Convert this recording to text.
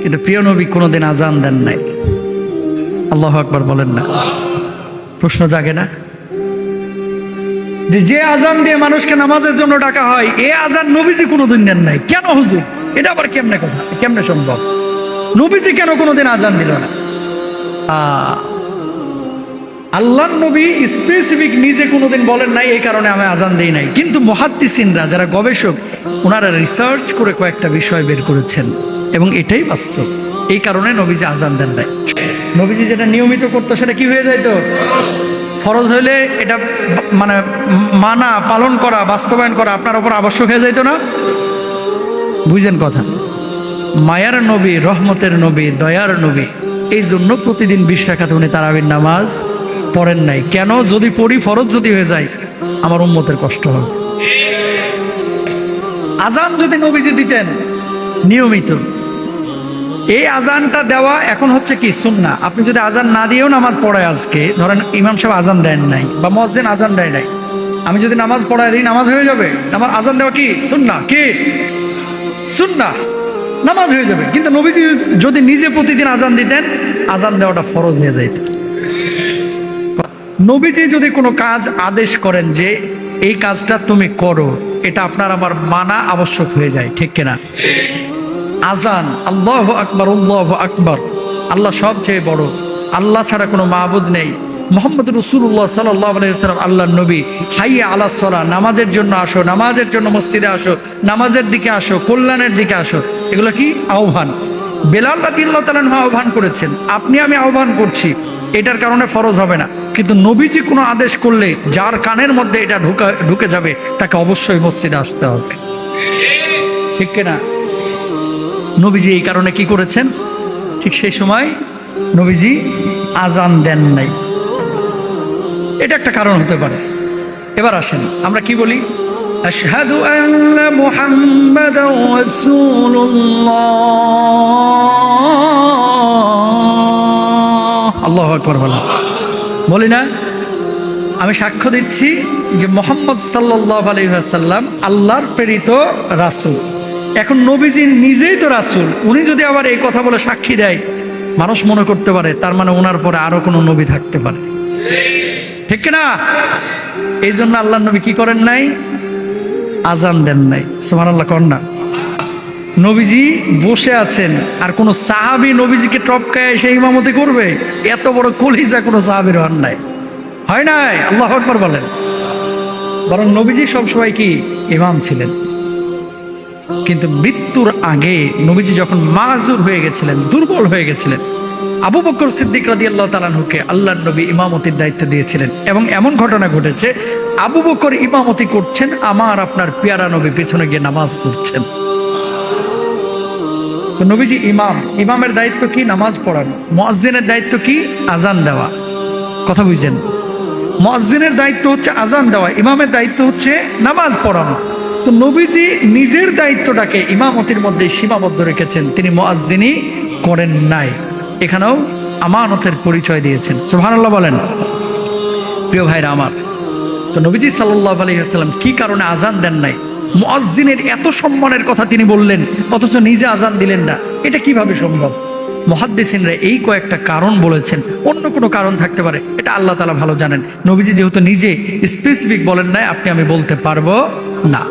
কিন্তু প্রিয় নবী কোনোদিন আজান দেন নাই। আল্লাহু আকবার বলেন না? প্রশ্ন জাগে না যে আজান দিয়ে মানুষকে নামাজের জন্য ডাকা হয়, এ আজান নবীজি কোনোদিন দেন নাই কেন হুজুর? এটা আবার কেমনে কথা, কেমনে সম্ভব? নবীজি কেন কোনোদিন আজান দিল না? আল্লাহর নবী স্পেসিফিক নিজে কোনোদিন বলেন নাই এই কারণে আমি আজান দেই নাই, কিন্তু মুহাদ্দিসিনরা যারা গবেষক ওনারা রিসার্চ করে কয়েকটা বিষয় বের করেছেন এবং এটাই বাস্তব। এই কারণে নবীজি আজান দেন নাই। নবীজি যেটা নিয়মিত করতো সেটা কি হয়ে যাইতো? ফরজ হইলে এটা মানে মানা, পালন করা, বাস্তবায়ন করা আপনার উপর আবশ্যক হয়ে যাইতো না? বুঝেন কথা? মায়ার নবী, রহমতের নবী, দয়ার নবী, এই জন্য প্রতিদিন 20 রাকাত উনি তারাবির নামাজ পড়েন নাই। কেন? যদি পড়ি, ফরজ যদি হয়ে যায়, আমার উম্মতের কষ্ট হবে। আজান যদি নবীজি দিতেন নিয়মিত, এই আজানটা দেওয়া এখন হচ্ছে কি সুন্নাহ। আপনি যদি আজান না দিয়েও নামাজ পড়ায়, আজকে ধরেন ইমাম সাহেব আজান দেন নাই বা মুয়াজ্জিন আজান দেয় নাই, আমি যদি নামাজ পড়ায় দিই নামাজ হয়ে যাবে। নামাজ আজান দেওয়া কি সুন্নাহ? কি সুন্নাহ? নামাজ হয়ে যাবে। কিন্তু নবীজি যদি নিজে প্রতিদিন আজান দিতেন, আজান দেওয়াটা ফরজ হয়ে যাইত। নবীজি যদি কোনো কাজ আদেশ করেন যে এই কাজটা তুমি করো, এটা আপনার আমার মানা আবশ্যক হয়ে যায়, ঠিক কিনা? আজান, আল্লাহু আকবার, আল্লাহু আকবার, আল্লাহ সবচেয়ে বড়, আল্লাহ ছাড়া কোনো মাবুদ নেই, মুহাম্মদ রাসূলুল্লাহ সাল্লাল্লাহু আলাইহি ওয়াসাল্লাম আল্লাহর নবী, হাইয়া আলাস সালাহ, নামাজের জন্য আসো, নামাজের জন্য মসজিদে আসো, নামাজের দিকে আসো, কল্যাণের দিকে আসো, এগুলো কি আহ্বান। বেলাল রাদিয়াল্লাহু তাআলা আহ্বান করেছেন, আপনি আমি আহ্বান করছি, এটার কারণে ফরজ হবে না। কিন্তু নবীজি কোনো আদেশ করলে যার কানের মধ্যে এটা ঢুকে যাবে তাকে অবশ্যই মসজিদে আসতে হবে, ঠিক কিনা? নবীজি এই কারণে কি করেছেন? ঠিক সেই সময় নবীজি আজান দেন নাই। এটা একটা কারণ হতে পারে। এবার আসেন আমরা কি বলি? আশহাদু আন্না মুহাম্মাদান রাসূলুল্লাহ, আল্লাহু আকবার বলি না? আমি সাক্ষ্য দিচ্ছি যে মুহাম্মদ সাল্লাল্লাহু আলাইহি ওয়াসাল্লাম আল্লাহর প্রেরিত রাসূল। এখন নবীজি নিজেই তো রাসূল, উনি যদি আবার এই কথা বলে সাক্ষী দেয়, মানুষ মনে করতে পারে তার মানে ওনার পরে আরো কোনো নবী থাকতে পারে, ঠিক কিনা? এই জন্য আল্লাহর নবী কি করেন নাই? আজান দেন নাই। সুবহানাল্লাহ কর না? নবীজি বসে আছেন, আর কোনো সাহাবী নবীজিকে টপকায় এসে ইমামতি করবে? এত বড় কলিজা কোনো সাহাবীর হন নাই, হয় নাই। আল্লাহু আকবার বলেন। বরং নবীজি সবসময় কি ইমাম ছিলেন। কিন্তু মৃত্যুর আগে নবীজি যখন মাজুর হয়ে গেছিলেন, দুর্বল হয়ে গেছিলেন, আবু বকর সিদ্দিক রাদিয়াল্লাহু তাআলা আনহুকে আল্লাহর নবী ইমামতির দায়িত্ব দিয়েছিলেন। এবং এমন ঘটনা ঘটেছে, আবু বকর ইমামতি করছেন, আমার আপনার পেয়ারা নবী পেছনে গিয়ে নামাজ পড়ছেন। তো নবীজি ইমাম, ইমামের দায়িত্ব কি? নামাজ পড়ানো। মুয়াজ্জিনের দায়িত্ব কি? আজান দেওয়া। কথা বুঝছেন? মুয়াজ্জিনের দায়িত্ব হচ্ছে আজান দেওয়া, ইমামের দায়িত্ব হচ্ছে নামাজ পড়ানো। তো নবীজি নিজের দায়িত্বটাকে ইমামতির মধ্যে সীমাবদ্ধ রেখেছেন, তিনি মুয়াজ্জিনি করেন নাই। এখানেও আমানতের পরিচয় দিয়েছেন। সুবহানাল্লাহ বলেন। প্রিয় ভাইরা আমার, তো নবীজি সাল্লাল্লাহু আলাইহি ওয়াসাল্লাম কি কারণে আজান দেন নাই? মুয়াজ্জিনের এত সম্মানের কথা তিনি বললেন, অথচ নিজে আজান দিলেন না, এটা কিভাবে সম্ভব? মুহাদ্দিসিনরা এই কয়েকটা কারণ বলেছেন, অন্য কোনো কারণ থাকতে পারে, এটা আল্লাহ তাআলা ভালো জানেন। নবীজি যেহেতু নিজে স্পেসিফিক বলেন নাই, আপনি আমি বলতে পারবো না।